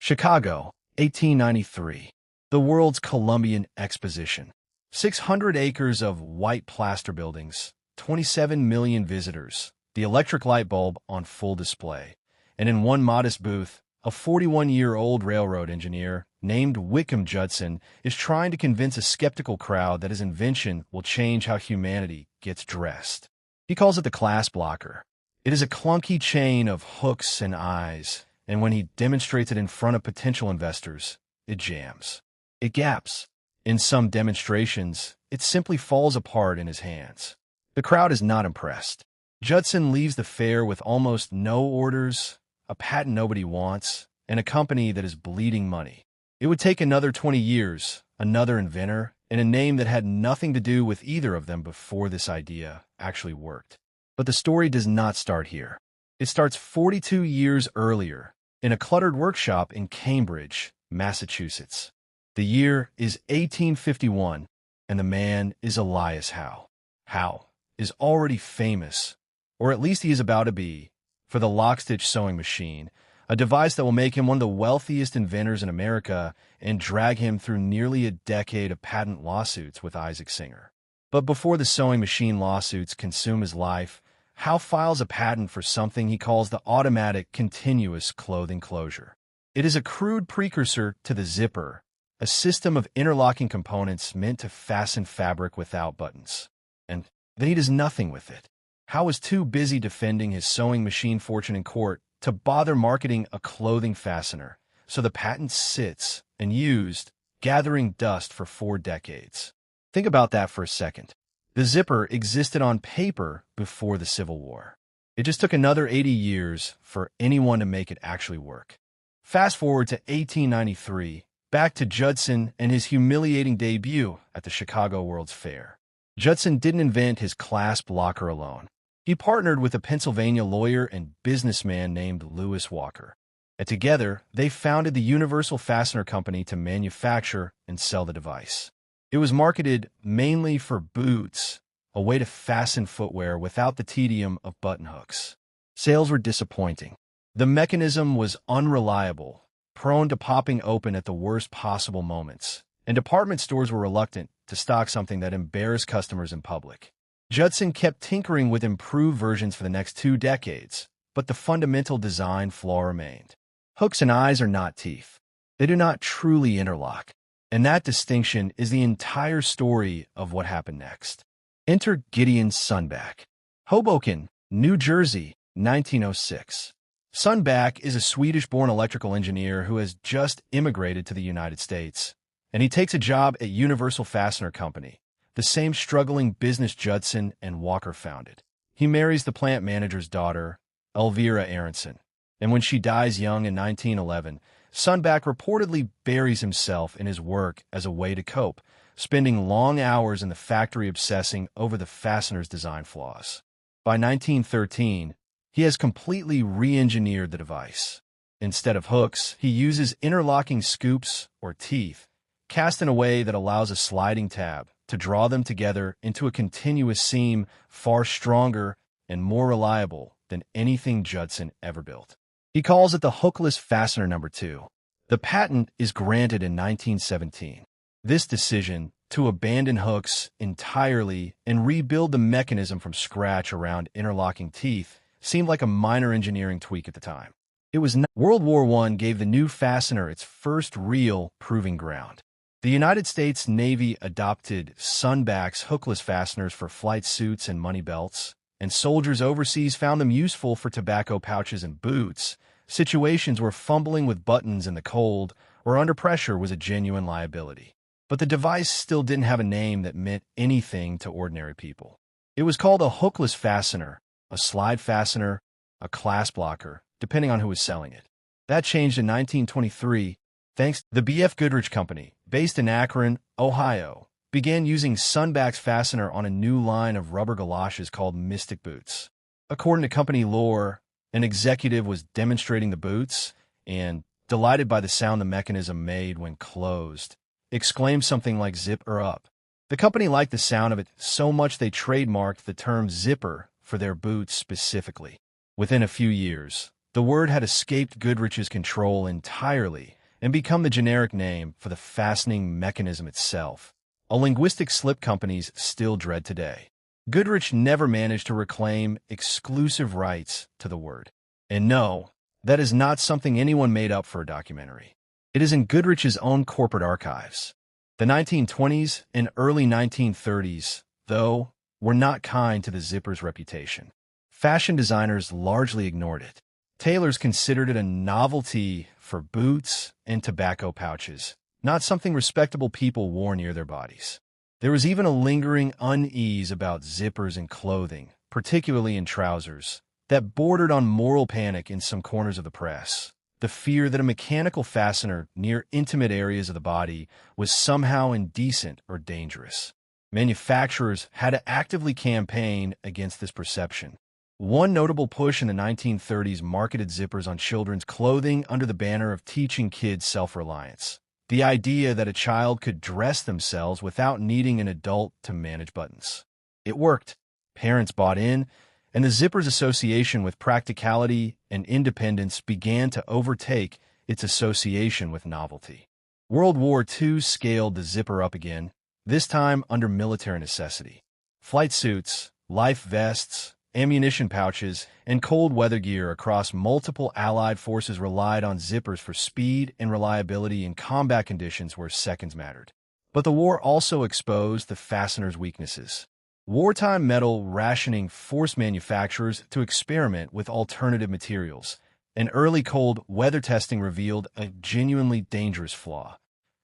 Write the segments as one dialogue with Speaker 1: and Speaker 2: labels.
Speaker 1: Chicago, 1893. The world's Columbian Exposition. 600 acres of white plaster buildings, 27 million visitors, the electric light bulb on full display. And in one modest booth, a 41-year-old railroad engineer named Whitcomb Judson is trying to convince a skeptical crowd that his invention will change how humanity gets dressed. He calls it the Clasp Locker. It is a clunky chain of hooks and eyes, and when he demonstrates it in front of potential investors, it jams. It gaps. In some demonstrations, it simply falls apart in his hands. The crowd is not impressed. Judson leaves the fair with almost no orders, a patent nobody wants, and a company that is bleeding money. It would take another 20 years, another inventor, and a name that had nothing to do with either of them before this idea actually worked. But the story does not start here. It starts 42 years earlier, in a cluttered workshop in Cambridge, Massachusetts. The year is 1851, and the man is Elias Howe. Howe is already famous, or at least he is about to be, for the lock-stitch sewing machine, a device that will make him one of the wealthiest inventors in America and drag him through nearly a decade of patent lawsuits with Isaac Singer. But before the sewing machine lawsuits consume his life, Howe files a patent for something he calls the automatic continuous clothing closure. It is a crude precursor to the zipper, a system of interlocking components meant to fasten fabric without buttons. And then he does nothing with it. Howe was too busy defending his sewing machine fortune in court to bother marketing a clothing fastener, so the patent sits, unused, gathering dust for 4 decades. Think about that for a second. The zipper existed on paper before the Civil War. It just took another 80 years for anyone to make it actually work. Fast forward to 1893, back to Judson and his humiliating debut at the Chicago World's Fair. Judson didn't invent his Clasp Locker alone. He partnered with a Pennsylvania lawyer and businessman named Lewis Walker. And together, they founded the Universal Fastener Company to manufacture and sell the device. It was marketed mainly for boots, a way to fasten footwear without the tedium of button hooks. Sales were disappointing. The mechanism was unreliable, prone to popping open at the worst possible moments, and department stores were reluctant to stock something that embarrassed customers in public. Judson kept tinkering with improved versions for the next 2 decades, but the fundamental design flaw remained. Hooks and eyes are not teeth. They do not truly interlock. And that distinction is the entire story of what happened next. Enter Gideon Sundback. Hoboken, New Jersey, 1906. Sundback is a Swedish-born electrical engineer who has just immigrated to the United States, and he takes a job at Universal Fastener Company, the same struggling business Judson and Walker founded. He marries the plant manager's daughter, Elvira Aronson, and when she dies young in 1911, Sundback reportedly buries himself in his work as a way to cope, spending long hours in the factory obsessing over the fastener's design flaws. By 1913, he has completely re-engineered the device. Instead of hooks, he uses interlocking scoops, or teeth, cast in a way that allows a sliding tab to draw them together into a continuous seam far stronger and more reliable than anything Judson ever built. He calls it the hookless fastener number 2. The patent is granted in 1917. This decision to abandon hooks entirely and rebuild the mechanism from scratch around interlocking teeth seemed like a minor engineering tweak at the time. It was not. World War I gave the new fastener its first real proving ground. The United States Navy adopted Sundback's hookless fasteners for flight suits and money belts, and soldiers overseas found them useful for tobacco pouches and boots, situations where fumbling with buttons in the cold or under pressure was a genuine liability. But the device still didn't have a name that meant anything to ordinary people. It was called a hookless fastener, a slide fastener, a clasp locker, depending on who was selling it. That changed in 1923, thanks to the B.F. Goodrich Company, based in Akron, Ohio, began using Sundback's fastener on a new line of rubber galoshes called Mystic Boots. According to company lore, an executive was demonstrating the boots and, delighted by the sound the mechanism made when closed, exclaimed something like "zip her up." The company liked the sound of it so much they trademarked the term zipper for their boots specifically. Within a few years, the word had escaped Goodrich's control entirely, and become the generic name for the fastening mechanism itself, a linguistic slip companies still dread today. Goodrich never managed to reclaim exclusive rights to the word. And no, that is not something anyone made up for a documentary. It is in Goodrich's own corporate archives. The 1920s and early 1930s, though, were not kind to the zipper's reputation. Fashion designers largely ignored it. Tailors considered it a novelty for boots and tobacco pouches, not something respectable people wore near their bodies. There was even a lingering unease about zippers in clothing, particularly in trousers, that bordered on moral panic in some corners of the press. The fear that a mechanical fastener near intimate areas of the body was somehow indecent or dangerous. Manufacturers had to actively campaign against this perception. One notable push in the 1930s marketed zippers on children's clothing under the banner of teaching kids self-reliance. The idea that a child could dress themselves without needing an adult to manage buttons. It worked. Parents bought in, and the zipper's association with practicality and independence began to overtake its association with novelty. World War II scaled the zipper up again, this time under military necessity. Flight suits, life vests, ammunition pouches, and cold weather gear across multiple Allied forces relied on zippers for speed and reliability in combat conditions where seconds mattered. But the war also exposed the fastener's weaknesses. Wartime metal rationing forced manufacturers to experiment with alternative materials, and early cold weather testing revealed a genuinely dangerous flaw.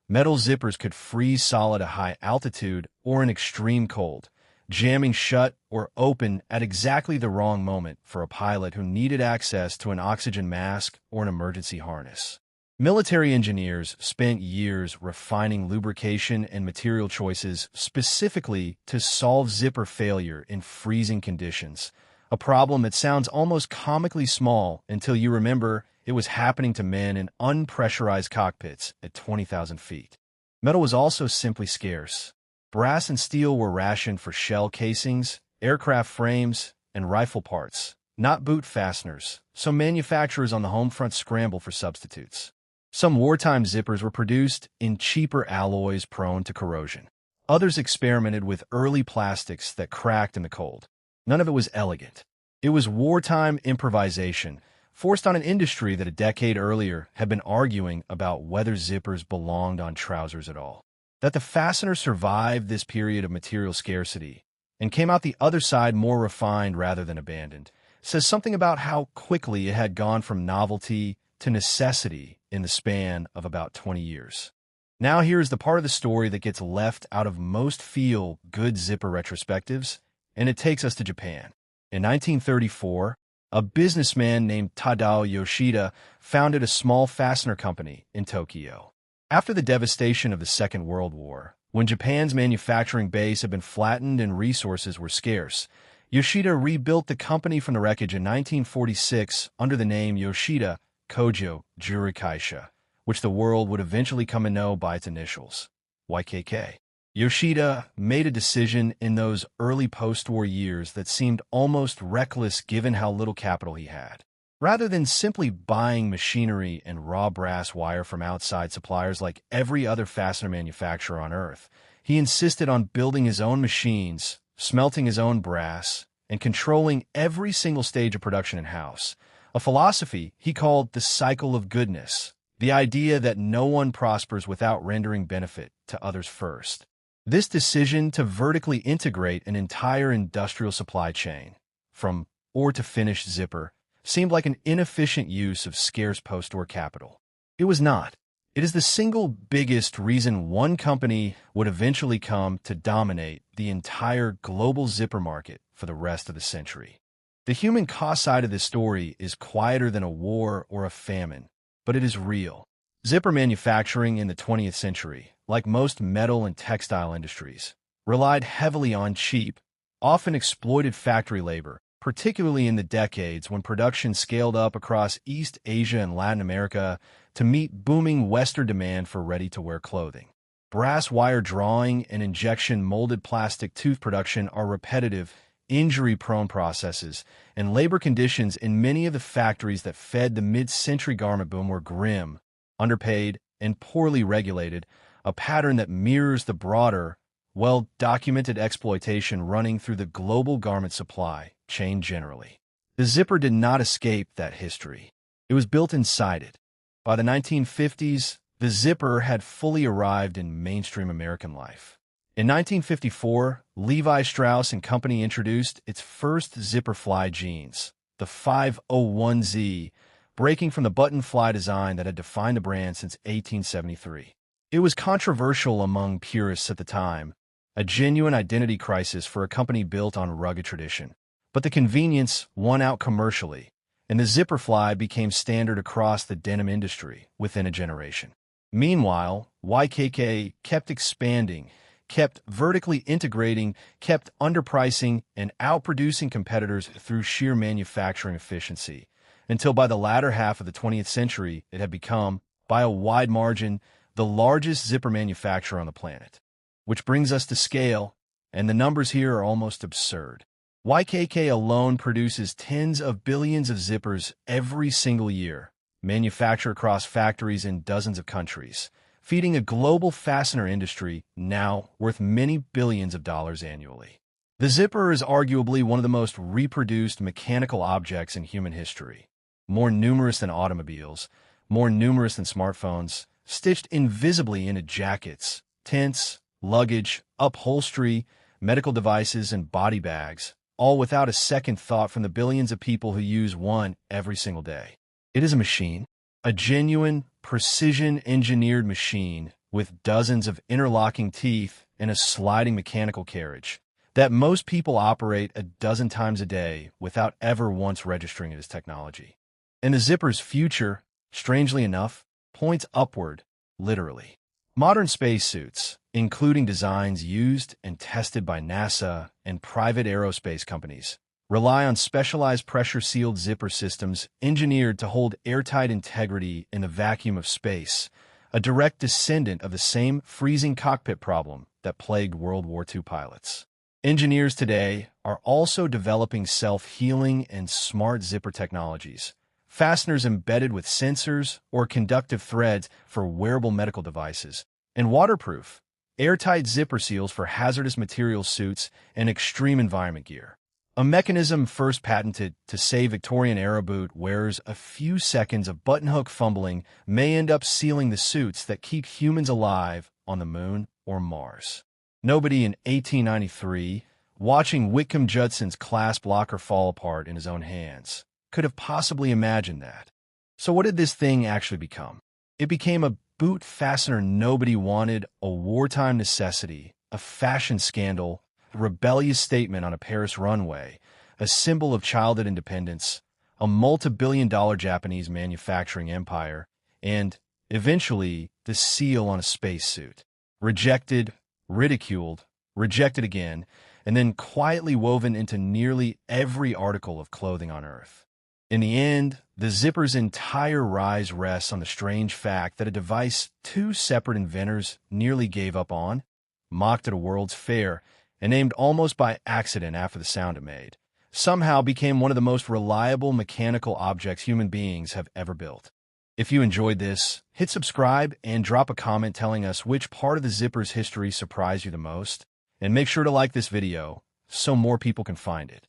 Speaker 1: Metal zippers could freeze solid at high altitude or in extreme cold, jamming shut or open at exactly the wrong moment for a pilot who needed access to an oxygen mask or an emergency harness. Military engineers spent years refining lubrication and material choices specifically to solve zipper failure in freezing conditions, a problem that sounds almost comically small until you remember it was happening to men in unpressurized cockpits at 20,000 feet. Metal was also simply scarce. Brass and steel were rationed for shell casings, aircraft frames, and rifle parts, not boot fasteners, so manufacturers on the home front scrambled for substitutes. Some wartime zippers were produced in cheaper alloys prone to corrosion. Others experimented with early plastics that cracked in the cold. None of it was elegant. It was wartime improvisation, forced on an industry that a decade earlier had been arguing about whether zippers belonged on trousers at all. That the fastener survived this period of material scarcity and came out the other side more refined rather than abandoned says something about how quickly it had gone from novelty to necessity in the span of about 20 years. Now here's the part of the story that gets left out of most feel-good zipper retrospectives, and it takes us to Japan. In 1934, a businessman named Tadao Yoshida founded a small fastener company in Tokyo. After the devastation of the Second World War, when Japan's manufacturing base had been flattened and resources were scarce, Yoshida rebuilt the company from the wreckage in 1946 under the name Yoshida Kojo Jurikaisha, which the world would eventually come to know by its initials, YKK. Yoshida made a decision in those early post-war years that seemed almost reckless given how little capital he had. Rather than simply buying machinery and raw brass wire from outside suppliers like every other fastener manufacturer on Earth, he insisted on building his own machines, smelting his own brass, and controlling every single stage of production in-house. A philosophy he called the cycle of goodness, the idea that no one prospers without rendering benefit to others first. This decision to vertically integrate an entire industrial supply chain, from ore to finished zipper, seemed like an inefficient use of scarce post-war capital. It was not. It is the single biggest reason one company would eventually come to dominate the entire global zipper market for the rest of the century. The human cost side of this story is quieter than a war or a famine, but it is real. Zipper manufacturing in the 20th century, like most metal and textile industries, relied heavily on cheap, often exploited factory labor, particularly in the decades when production scaled up across East Asia and Latin America to meet booming Western demand for ready-to-wear clothing. Brass wire drawing and injection molded plastic tooth production are repetitive, injury-prone processes, and labor conditions in many of the factories that fed the mid-century garment boom were grim, underpaid, and poorly regulated, a pattern that mirrors the broader, well-documented exploitation running through the global garment supply chain generally. The zipper did not escape that history. It was built inside it. By the 1950s, the zipper had fully arrived in mainstream American life. In 1954, Levi Strauss & Company introduced its first zipper fly jeans, the 501Z, breaking from the button fly design that had defined the brand since 1873. It was controversial among purists at the time, a genuine identity crisis for a company built on rugged tradition. But the convenience won out commercially, and the zipper fly became standard across the denim industry within a generation. Meanwhile, YKK kept expanding, kept vertically integrating, kept underpricing, and outproducing competitors through sheer manufacturing efficiency, until by the latter half of the 20th century, it had become, by a wide margin, the largest zipper manufacturer on the planet. Which brings us to scale, and the numbers here are almost absurd. YKK alone produces tens of billions of zippers every single year, manufactured across factories in dozens of countries, feeding a global fastener industry now worth many billions of dollars annually. The zipper is arguably one of the most reproduced mechanical objects in human history, more numerous than automobiles, more numerous than smartphones, stitched invisibly into jackets, tents, luggage, upholstery, medical devices, and body bags, all without a second thought from the billions of people who use one every single day. It is a machine, a genuine, precision-engineered machine with dozens of interlocking teeth and a sliding mechanical carriage that most people operate a dozen times a day without ever once registering it as technology. And the zipper's future, strangely enough, points upward, literally. Modern spacesuits, including designs used and tested by NASA and private aerospace companies, rely on specialized pressure-sealed zipper systems engineered to hold airtight integrity in the vacuum of space, a direct descendant of the same freezing cockpit problem that plagued World War II pilots. Engineers today are also developing self-healing and smart zipper technologies, fasteners embedded with sensors or conductive threads for wearable medical devices, and waterproof, airtight zipper seals for hazardous material suits and extreme environment gear. A mechanism first patented to save Victorian-era boot wearers a few seconds of button-hook fumbling may end up sealing the suits that keep humans alive on the moon or Mars. Nobody in 1893, watching Whitcomb Judson's Clasp Locker fall apart in his own hands, could have possibly imagined that. So what did this thing actually become? It became a boot fastener nobody wanted, a wartime necessity, a fashion scandal, a rebellious statement on a Paris runway, a symbol of childhood independence, a multi-billion-dollar Japanese manufacturing empire, and, eventually, the seal on a spacesuit. Rejected, ridiculed, rejected again, and then quietly woven into nearly every article of clothing on Earth. In the end, the zipper's entire rise rests on the strange fact that a device two separate inventors nearly gave up on, mocked at a World's Fair, and named almost by accident after the sound it made, somehow became one of the most reliable mechanical objects human beings have ever built. If you enjoyed this, hit subscribe and drop a comment telling us which part of the zipper's history surprised you the most, and make sure to like this video so more people can find it.